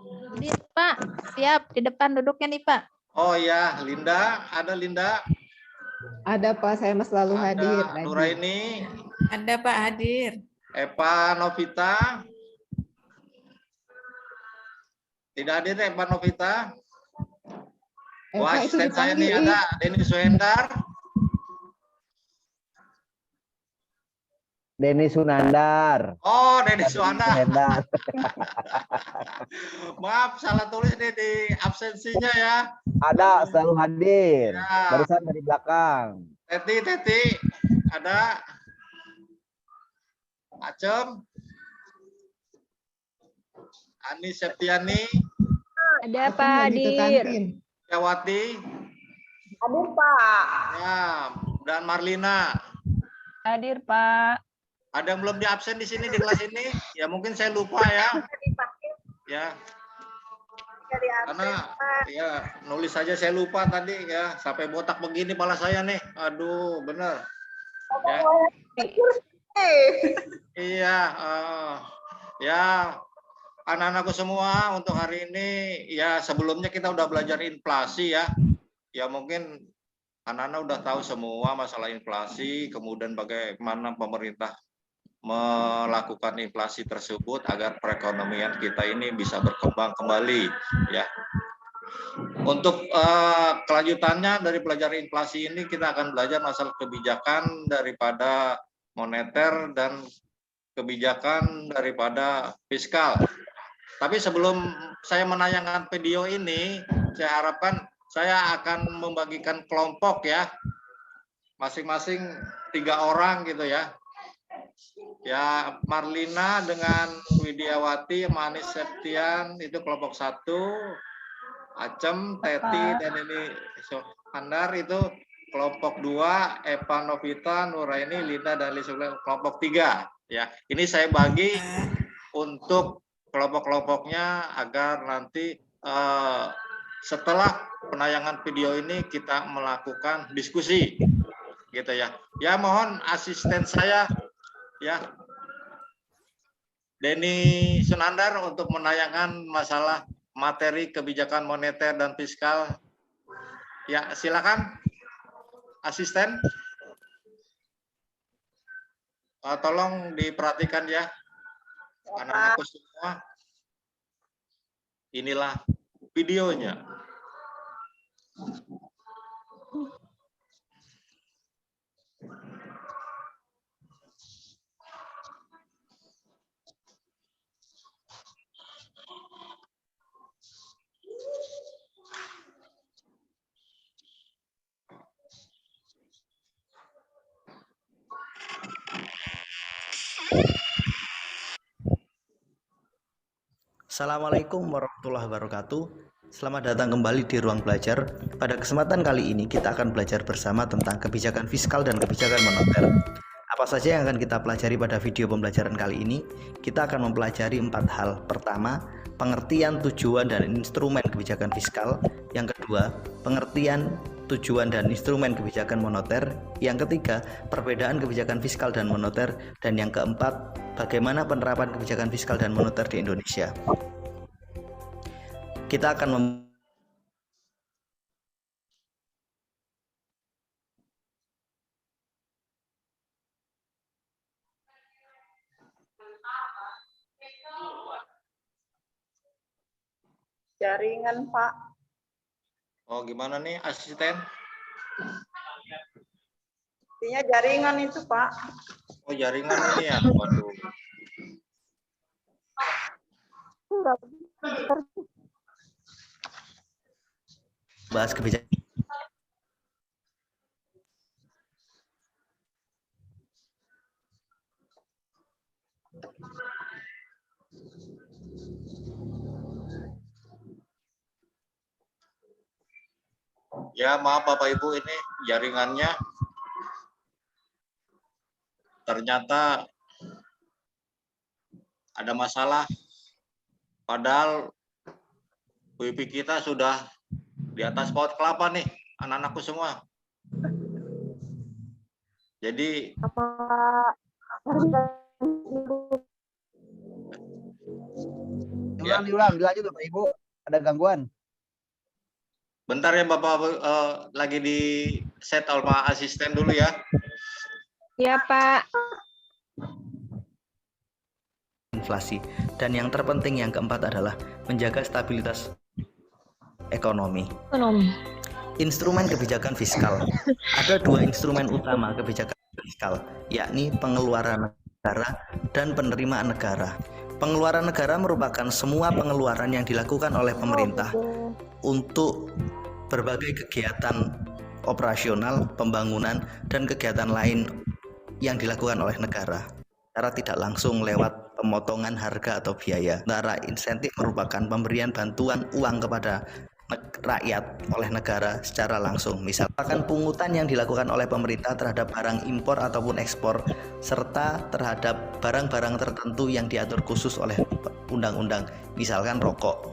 Hadir, Pak. Siap, di depan duduknya nih, Pak. Oh ya, Linda, ada Linda? Ada Pak, saya selalu hadir. Ada Nuraini, Ada Pak hadir. Eva Novita. Tidak hadir Eva Novita. Wah, Eva itu asisten saya nih dipanggil. ada Denny Suhendar. Denny Sunandar. Oh, Denny Suhendar. Sunandar. Maaf, salah tulis nih di absensinya ya. Ada, selalu hadir. Ya. Barusan dari belakang. Teti, ada. Acem. Ani Septiani. Ada Aku Pak lagi ke Hadir. kantin. Yawati. Hadir Pak. Ya, dan Marlina. Hadir, Pak. Ada yang belum di absen di sini di kelas ini? Ya mungkin saya lupa ya. Ya. Karena ya nulis saja saya lupa tadi ya, sampai botak begini pala saya nih. Aduh, bener. Ya. Iya, ya anak-anakku semua untuk hari ini ya sebelumnya kita udah belajar inflasi ya. Ya mungkin anak-anak udah tahu semua masalah inflasi, kemudian bagaimana pemerintah melakukan inflasi tersebut agar perekonomian kita ini bisa berkembang kembali ya. Untuk kelanjutannya dari pelajaran inflasi ini kita akan belajar masalah kebijakan daripada moneter dan kebijakan daripada fiskal. Tapi sebelum saya menayangkan video ini, saya harapkan saya akan membagikan kelompok ya, masing-masing 3 orang gitu ya. Ya, Marlina dengan Widiawati, Manis Septian itu kelompok 1, Acem, Teti, dan ini Andar itu kelompok 2, Eva Novita, Nuraini, Linda, dan Lisula kelompok 3. Ya, ini saya bagi untuk kelompok-kelompoknya agar nanti setelah penayangan video ini kita melakukan diskusi, gitu ya. Ya, mohon asisten saya. Ya, Denny Sunandar untuk menayangkan masalah materi kebijakan moneter dan fiskal. Ya, silakan asisten. Tolong diperhatikan ya, anak-anakku semua. Inilah videonya. Assalamualaikum warahmatullahi wabarakatuh. Selamat datang kembali di Ruang Belajar. Pada kesempatan kali ini kita akan belajar bersama tentang kebijakan fiskal dan kebijakan moneter. Apa saja yang akan kita pelajari pada video pembelajaran kali ini? Kita akan mempelajari 4 hal. Pertama, pengertian, tujuan, dan instrumen kebijakan fiskal. Yang kedua, pengertian, tujuan, dan instrumen kebijakan moneter. Yang ketiga, perbedaan kebijakan fiskal dan moneter. Dan yang keempat, bagaimana penerapan kebijakan fiskal dan moneter di Indonesia. Kita akan Jaringan Pak. Oh, gimana nih asisten? Intinya jaringan itu Pak. Oh, jaringan ini ya. Waduh. bahas kebijakan. Ya, maaf Bapak Ibu, ini jaringannya ternyata ada masalah. Padahal WiFi kita sudah di atas pohon kelapa nih, anak-anakku semua. Jadi Ya. Dilanjut Bapak Ibu. Ada gangguan. Bentar ya Bapak, lagi di set sama asisten dulu ya. Ya, Pak. Inflasi. Dan yang terpenting yang keempat adalah menjaga stabilitas ekonomi. Instrumen kebijakan fiskal. Ada dua instrumen utama kebijakan fiskal, yakni pengeluaran negara dan penerimaan negara. Pengeluaran negara merupakan semua pengeluaran yang dilakukan oleh pemerintah untuk berbagai kegiatan operasional, pembangunan, dan kegiatan lain yang dilakukan oleh negara secara tidak langsung lewat pemotongan harga atau biaya. Sementara insentif merupakan pemberian bantuan uang kepada rakyat oleh negara secara langsung, misalkan pungutan yang dilakukan oleh pemerintah terhadap barang impor ataupun ekspor, serta terhadap barang-barang tertentu yang diatur khusus oleh undang-undang, misalkan rokok.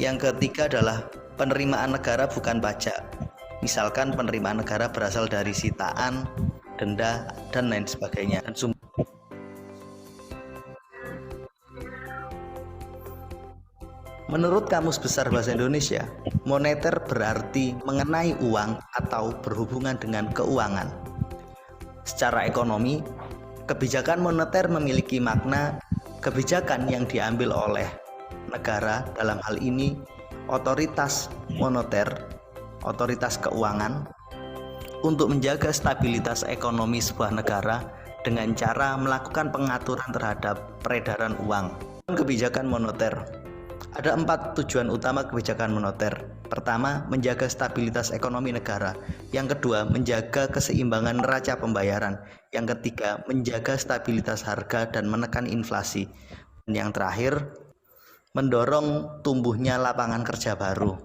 Yang ketiga adalah penerimaan negara bukan pajak, misalkan penerimaan negara berasal dari sitaan, denda, dan lain sebagainya. Dan menurut Kamus Besar Bahasa Indonesia, moneter berarti mengenai uang atau berhubungan dengan keuangan. Secara ekonomi, kebijakan moneter memiliki makna kebijakan yang diambil oleh negara, dalam hal ini otoritas moneter, otoritas keuangan, untuk menjaga stabilitas ekonomi sebuah negara dengan cara melakukan pengaturan terhadap peredaran uang. Kebijakan moneter. Ada 4 tujuan utama kebijakan moneter. Pertama, menjaga stabilitas ekonomi negara. Yang kedua, menjaga keseimbangan neraca pembayaran. Yang ketiga, menjaga stabilitas harga dan menekan inflasi. Dan yang terakhir, mendorong tumbuhnya lapangan kerja baru.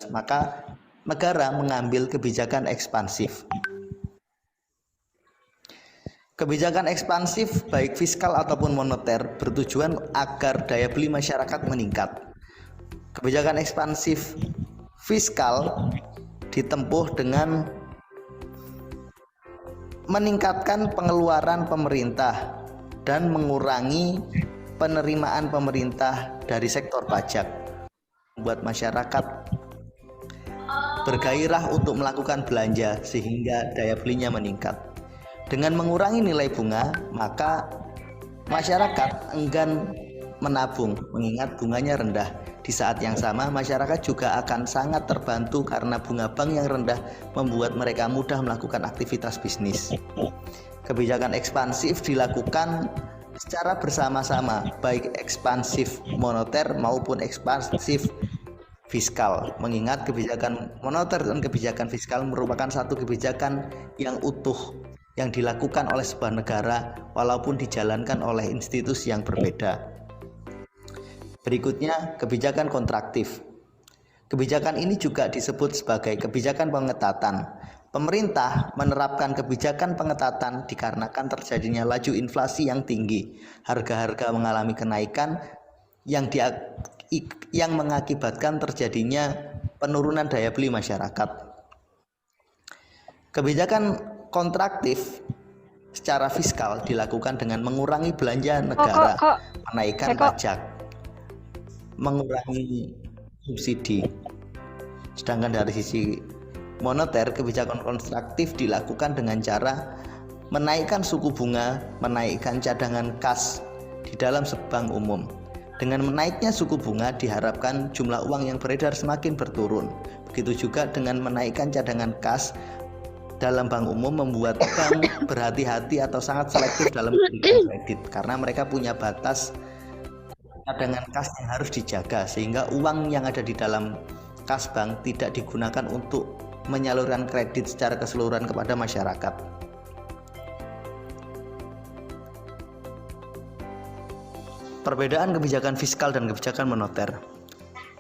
Maka negara mengambil kebijakan ekspansif. Kebijakan ekspansif baik fiskal ataupun moneter bertujuan agar daya beli masyarakat meningkat. Kebijakan ekspansif fiskal ditempuh dengan meningkatkan pengeluaran pemerintah dan mengurangi penerimaan pemerintah dari sektor pajak, membuat masyarakat bergairah untuk melakukan belanja sehingga daya belinya meningkat. Dengan mengurangi nilai bunga, maka masyarakat enggan menabung mengingat bunganya rendah. Di saat yang sama, masyarakat juga akan sangat terbantu karena bunga bank yang rendah membuat mereka mudah melakukan aktivitas bisnis. Kebijakan ekspansif dilakukan secara bersama-sama, baik ekspansif moneter maupun ekspansif fiskal, mengingat kebijakan moneter dan kebijakan fiskal merupakan satu kebijakan yang utuh yang dilakukan oleh sebuah negara walaupun dijalankan oleh institusi yang berbeda. Berikutnya, kebijakan kontraktif. Kebijakan ini juga disebut sebagai kebijakan pengetatan. Pemerintah menerapkan kebijakan pengetatan dikarenakan terjadinya laju inflasi yang tinggi. Harga-harga mengalami kenaikan yang mengakibatkan terjadinya penurunan daya beli masyarakat. Kebijakan kontraktif secara fiskal dilakukan dengan mengurangi belanja negara, menaikkan pajak, mengurangi subsidi. Sedangkan dari sisi moneter, kebijakan kontraktif dilakukan dengan cara menaikkan suku bunga, menaikkan cadangan kas di dalam bank umum. Dengan menaiknya suku bunga diharapkan jumlah uang yang beredar semakin berturun. Begitu juga dengan menaikkan cadangan kas dalam bank umum membuat bank berhati-hati atau sangat selektif dalam memberikan kredit karena mereka punya batas cadangan kas yang harus dijaga, sehingga uang yang ada di dalam kas bank tidak digunakan untuk menyalurkan kredit secara keseluruhan kepada masyarakat. Perbedaan kebijakan fiskal dan kebijakan moneter.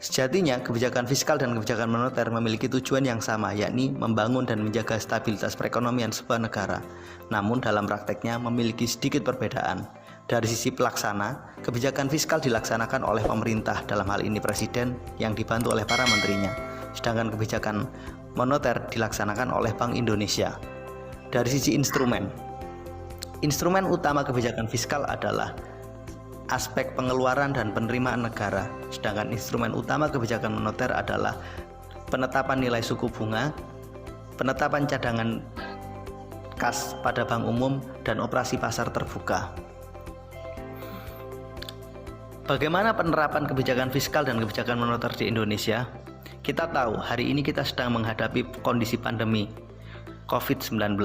Sejatinya, kebijakan fiskal dan kebijakan moneter memiliki tujuan yang sama, yakni membangun dan menjaga stabilitas perekonomian sebuah negara. Namun dalam prakteknya memiliki sedikit perbedaan. Dari sisi pelaksana, kebijakan fiskal dilaksanakan oleh pemerintah, dalam hal ini presiden, yang dibantu oleh para menterinya. Sedangkan kebijakan moneter dilaksanakan oleh Bank Indonesia. Dari sisi instrumen utama kebijakan fiskal adalah aspek pengeluaran dan penerimaan negara. Sedangkan instrumen utama kebijakan moneter adalah penetapan nilai suku bunga, penetapan cadangan kas pada bank umum, dan operasi pasar terbuka. Bagaimana penerapan kebijakan fiskal dan kebijakan moneter di Indonesia? Kita tahu hari ini kita sedang menghadapi kondisi pandemi COVID-19.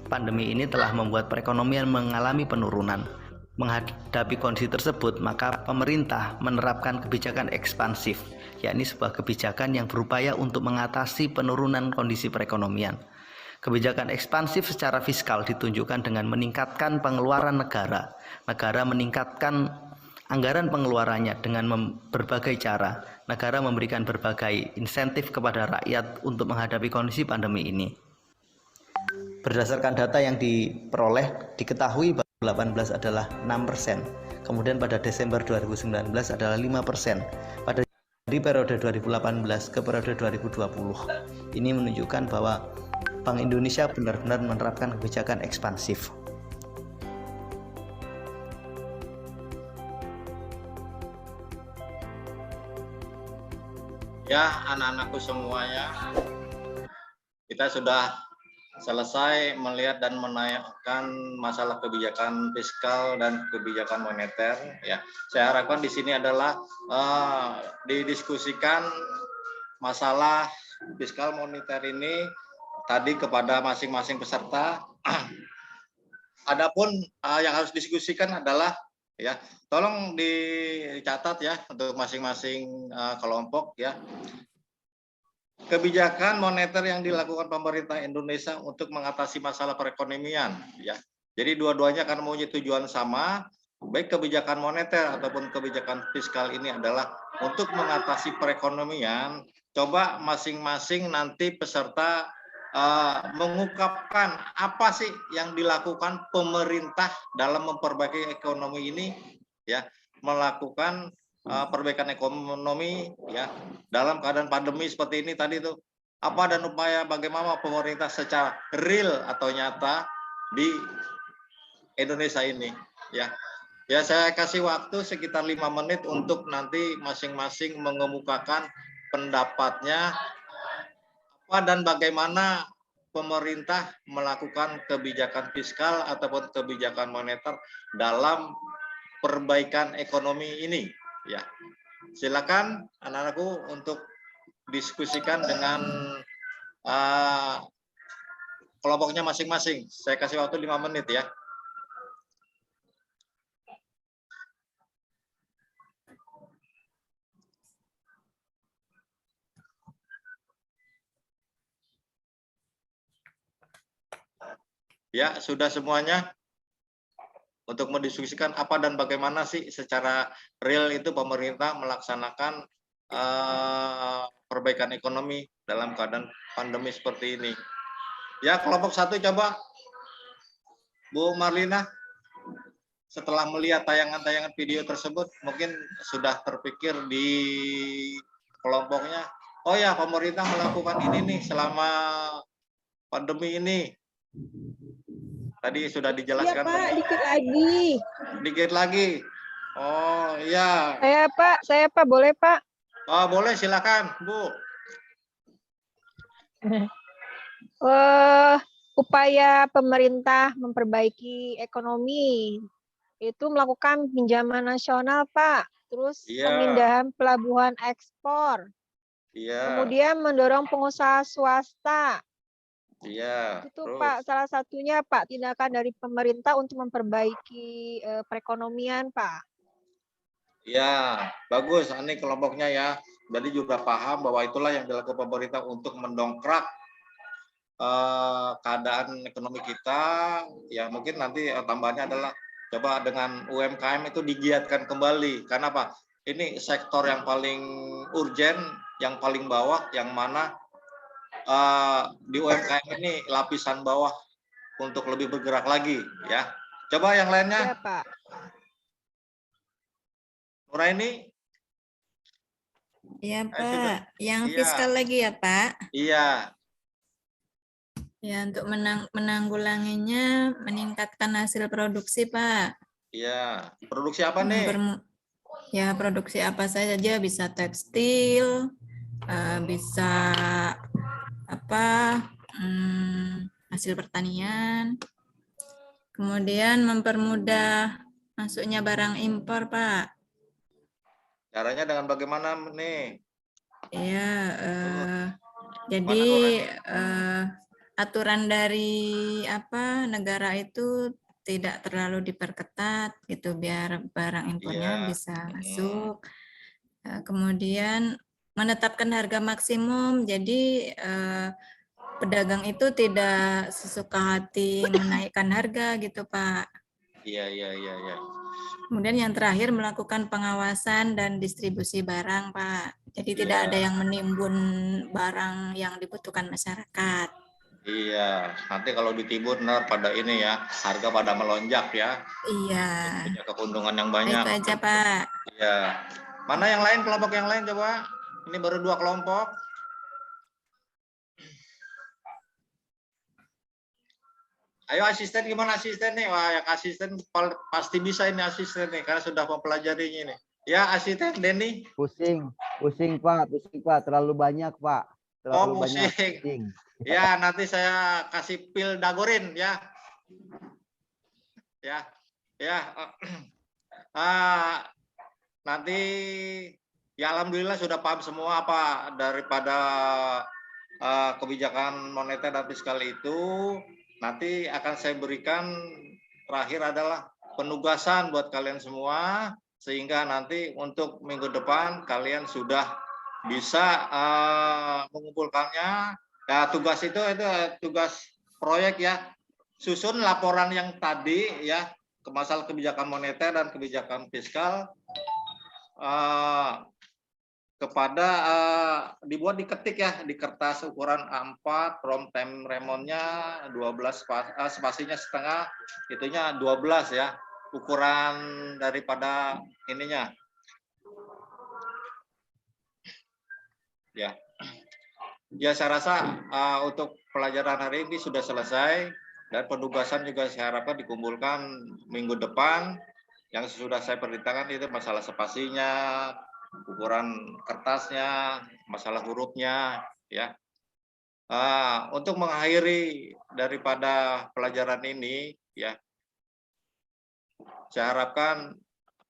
Pandemi ini telah membuat perekonomian mengalami penurunan. Menghadapi kondisi tersebut, maka pemerintah menerapkan kebijakan ekspansif, yakni sebuah kebijakan yang berupaya untuk mengatasi penurunan kondisi perekonomian. Kebijakan ekspansif secara fiskal ditunjukkan dengan meningkatkan pengeluaran negara. Negara meningkatkan anggaran pengeluarannya dengan berbagai cara. Negara memberikan berbagai insentif kepada rakyat untuk menghadapi kondisi pandemi ini. Berdasarkan data yang diperoleh, diketahui bahwa 2018 adalah 6%, kemudian pada Desember 2019 adalah 5%, di periode 2018 ke periode 2020. Ini menunjukkan bahwa Bank Indonesia benar-benar menerapkan kebijakan ekspansif. Ya, anak-anakku semuanya, kita sudah selesai melihat dan menanyakan masalah kebijakan fiskal dan kebijakan moneter. Ya, saya harapkan di sini adalah didiskusikan masalah fiskal moneter ini tadi kepada masing-masing peserta. Adapun yang harus diskusikan adalah ya, tolong dicatat ya untuk masing-masing kelompok ya. Kebijakan moneter yang dilakukan pemerintah Indonesia untuk mengatasi masalah perekonomian ya. Jadi dua-duanya akan mempunyai tujuan sama, baik kebijakan moneter ataupun kebijakan fiskal ini adalah untuk mengatasi perekonomian. Coba masing-masing nanti peserta mengungkapkan apa sih yang dilakukan pemerintah dalam memperbaiki ekonomi ini ya, melakukan perbaikan ekonomi ya dalam keadaan pandemi seperti ini tadi tuh, apa dan upaya bagaimana pemerintah secara real atau nyata di Indonesia ini ya. Ya, saya kasih waktu sekitar 5 menit untuk nanti masing-masing mengemukakan pendapatnya apa dan bagaimana pemerintah melakukan kebijakan fiskal ataupun kebijakan moneter dalam perbaikan ekonomi ini ya. Silakan anak-anakku untuk diskusikan dengan kelompoknya masing-masing. Saya kasih waktu 5 menit ya. Ya, sudah semuanya untuk mendiskusikan apa dan bagaimana sih secara real itu pemerintah melaksanakan perbaikan ekonomi dalam keadaan pandemi seperti ini. Ya, kelompok 1 coba. Bu Marlina, setelah melihat tayangan-tayangan video tersebut, mungkin sudah terpikir di kelompoknya, oh ya pemerintah melakukan ini nih selama pandemi ini. Tadi sudah dijelaskan. Iya Pak, dikit lagi. Dikit lagi. Oh iya. Saya Pak, boleh Pak? Oh boleh, silakan Bu. Upaya pemerintah memperbaiki ekonomi itu melakukan pinjaman nasional Pak, terus pemindahan pelabuhan ekspor, kemudian mendorong pengusaha swasta. Iya. Itu terus. Pak, salah satunya Pak tindakan dari pemerintah untuk memperbaiki perekonomian Pak. Ya, bagus. Ini kelompoknya ya. Jadi juga paham bahwa itulah yang dilakukan pemerintah untuk mendongkrak keadaan ekonomi kita. Ya mungkin nanti tambahannya adalah coba dengan UMKM itu digiatkan kembali. Karena apa? Ini sektor yang paling urgen, yang paling bawah, yang mana di UMKM ini lapisan bawah untuk lebih bergerak lagi ya. Coba yang lainnya. Ya, Pak. Nuraini. Ya Pak, yang fiskal lagi ya Pak. Iya. Ya, untuk menanggulanginya meningkatkan hasil produksi Pak. Iya, produksi apa nih? Ya, produksi apa saja, bisa tekstil, bisa apa, hasil pertanian. Kemudian mempermudah masuknya barang impor, Pak. Caranya dengan bagaimana nih? Ya, jadi aturan dari negara itu tidak terlalu diperketat gitu biar barang impornya bisa masuk. Kemudian menetapkan harga maksimum, jadi pedagang itu tidak sesuka hati menaikkan harga gitu, Pak. Iya. Kemudian yang terakhir melakukan pengawasan dan distribusi barang, Pak. Jadi tidak ada yang menimbun barang yang dibutuhkan masyarakat. Iya, nanti kalau ditibur benar pada ini ya, harga pada melonjak ya. Iya. Punya keuntungan yang banyak. Itu aja, Pak. Iya. Mana yang lain, kelompok yang lain coba? Ini baru 2 kelompok. Ayo asisten, gimana asisten nih? Wah, yang asisten pasti bisa ini asisten nih, karena sudah mempelajarinya nih. Ya, asisten Denny. Pusing Pak, terlalu banyak Pak. Terlalu pusing. Pusing. Ya, nanti saya kasih pil dagorin ya. Nanti ya alhamdulillah sudah paham semua apa daripada kebijakan moneter dan fiskal itu. Nanti akan saya berikan terakhir adalah penugasan buat kalian semua, sehingga nanti untuk minggu depan kalian sudah bisa mengumpulkannya. Ya, tugas itu tugas proyek ya. Susun laporan yang tadi ya ke masalah kebijakan moneter dan kebijakan fiskal kepada dibuat, diketik ya di kertas ukuran A4, from time remonnya 12 spasinya setengah, itunya 12 ya, ukuran daripada ininya ya. Saya rasa untuk pelajaran hari ini sudah selesai, dan penugasan juga saya harapkan dikumpulkan minggu depan. Yang sudah saya perintahkan itu masalah spasinya, ukuran kertasnya, masalah hurufnya ya. Untuk mengakhiri daripada pelajaran ini ya, saya harapkan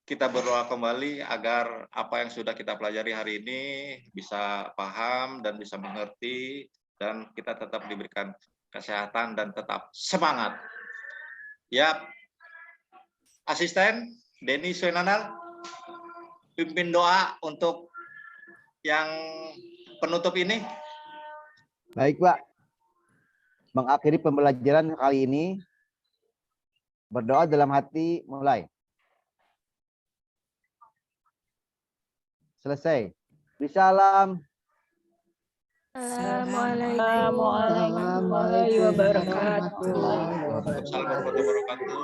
kita berdoa kembali agar apa yang sudah kita pelajari hari ini bisa paham dan bisa mengerti, dan kita tetap diberikan kesehatan dan tetap semangat. Ya, asisten Denny Suenanal, pimpin doa untuk yang penutup ini. Baik Pak, mengakhiri pembelajaran kali ini, berdoa dalam hati, mulai. Selesai. Bisalam. Assalamualaikum warahmatullahi wabarakatuh. Assalamualaikum warahmatullahi wabarakatuh.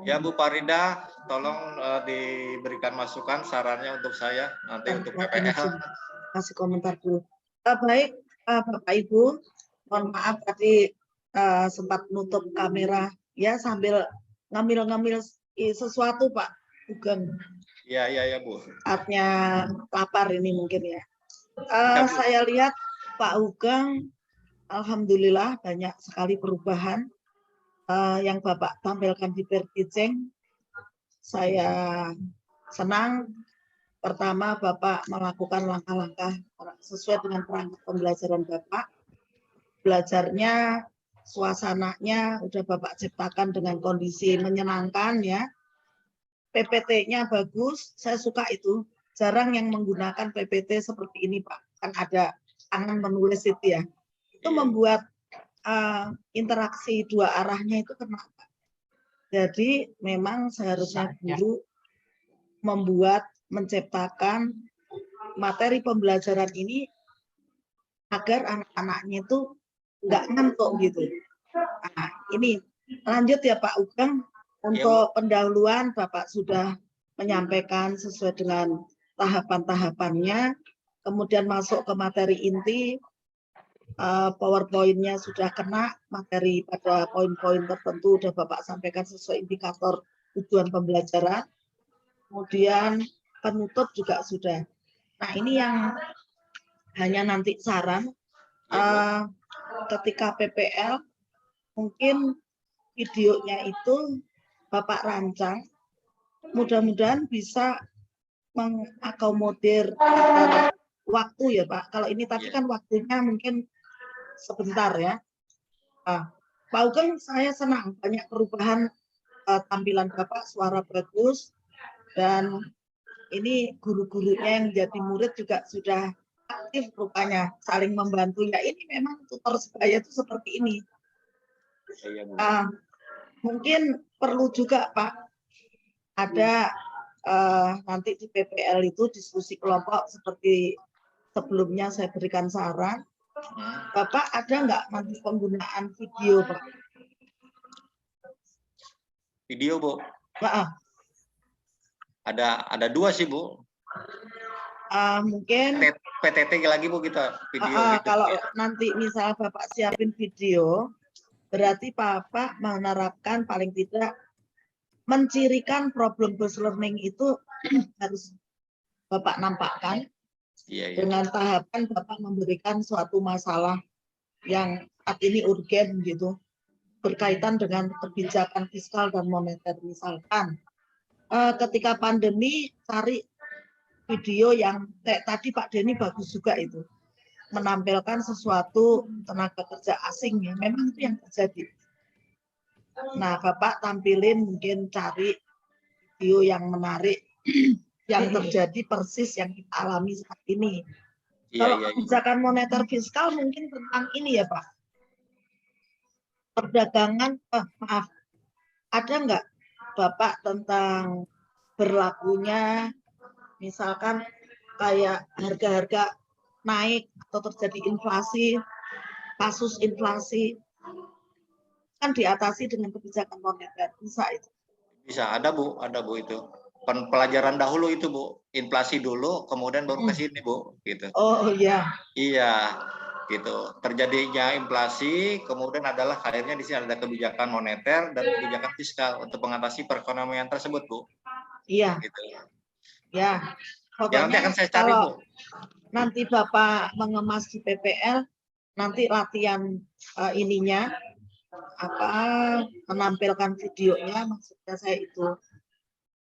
Ya Bu Farida, tolong diberikan masukan sarannya untuk saya nanti untuk PPL. Kasih komentar dulu. Baik Bapak Ibu, mohon maaf tadi sempat nutup kamera ya sambil ngambil sesuatu Pak Ugeng. Iya Bu. Artinya lapar ini mungkin ya. Saya lihat Pak Ugeng, alhamdulillah banyak sekali perubahan yang Bapak tampilkan di Perkiceng. Saya senang. Pertama, Bapak melakukan langkah-langkah sesuai dengan perangkat pembelajaran Bapak. Belajarnya, suasananya udah Bapak ciptakan dengan kondisi menyenangkan ya. PPT-nya bagus, saya suka itu. Jarang yang menggunakan PPT seperti ini Pak. Kan ada tangan menulis itu ya. Itu membuat interaksi dua arahnya itu kenapa? Jadi memang seharusnya guru menciptakan materi pembelajaran ini agar anak-anaknya itu nggak ngantuk gitu. Nah, ini lanjut ya Pak Ugeng. Untuk pendahuluan Bapak sudah menyampaikan sesuai dengan tahapan-tahapannya. Kemudian masuk ke materi inti. PowerPoint-nya sudah kena, materi pada poin-poin tertentu sudah Bapak sampaikan sesuai indikator tujuan pembelajaran. Kemudian penutup juga sudah. Nah, ini yang hanya nanti saran ketika PPL mungkin videonya itu Bapak rancang, mudah-mudahan bisa mengakomodir waktu ya Pak. Kalau ini tadi kan waktunya mungkin sebentar ya. Pak Ugeng, saya senang banyak perubahan tampilan Bapak, suara bagus, dan ini guru-gurunya yang jadi murid juga sudah aktif rupanya, saling membantu. Ya ini memang tutor sebaya itu seperti ini. Mungkin perlu juga Pak, ada nanti di PPL itu diskusi kelompok seperti sebelumnya saya berikan saran. Bapak ada nggak nanti penggunaan video Pak? Video Bu? Pak, Ada 2 sih Bu. mungkin PTT lagi Bu kita video gitu. kalau nanti misal Bapak siapin video, berarti Bapak menerapkan paling tidak mencirikan problem based learning itu harus Bapak nampakkan dengan tahapan Bapak memberikan suatu masalah yang saat ini urgen gitu, berkaitan dengan kebijakan fiskal dan moneter. Misalkan ketika pandemi cari video yang tadi Pak Denny bagus juga itu, menampilkan sesuatu tenaga kerja asing ya, memang itu yang terjadi. Nah, Bapak tampilin mungkin cari video yang menarik yang terjadi persis yang kita alami saat ini. Kalau kebijakan moneter fiskal mungkin tentang ini ya Pak. Perdagangan, maaf, ada nggak Bapak tentang berlakunya misalkan kayak harga-harga naik atau terjadi inflasi, kasus inflasi, kan diatasi dengan kebijakan moneter, bisa itu? Bisa, ada Bu itu. Pelajaran dahulu itu Bu, inflasi dulu, kemudian baru ke sini Bu, gitu. Oh iya. Iya, gitu. Terjadinya inflasi, kemudian adalah akhirnya di sini ada kebijakan moneter dan kebijakan fiskal untuk mengatasi perekonomian tersebut Bu. Iya. Gitu. Ya. Ya, nanti akan saya cari Bu. Nanti Bapak mengemas di PPL, nanti latihan ininya, menampilkan videonya, maksudnya saya itu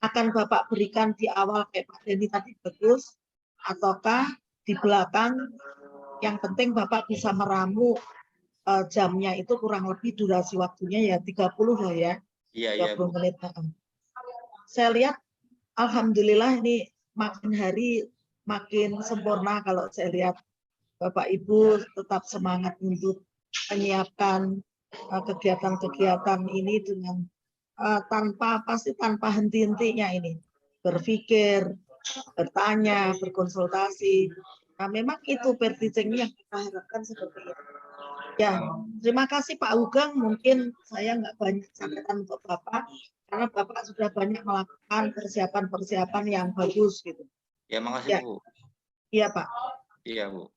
akan Bapak berikan di awal kayak Pak Denny tadi bagus, ataukah di belakang, yang penting Bapak bisa meramu jamnya itu kurang lebih durasi waktunya ya 30 lah ya. Iya, 30 menit. Saya lihat alhamdulillah ini makin hari makin sempurna kalau saya lihat Bapak Ibu tetap semangat untuk menyiapkan kegiatan-kegiatan ini dengan pasti tanpa henti-hentinya ini. Berpikir, bertanya, berkonsultasi. Nah, memang itu pair teaching yang kita harapkan seperti itu. Ya, terima kasih Pak Ugeng. Mungkin saya nggak banyak sampaikan untuk Bapak, karena Bapak sudah banyak melakukan persiapan-persiapan yang bagus gitu. Ya, makasih Bu. Iya Pak. Iya Bu.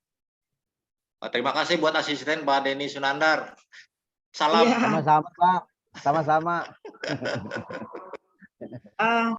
Terima kasih buat asisten Pak Denny Sunandar. Salam. Sama-sama Pak. Sama-sama.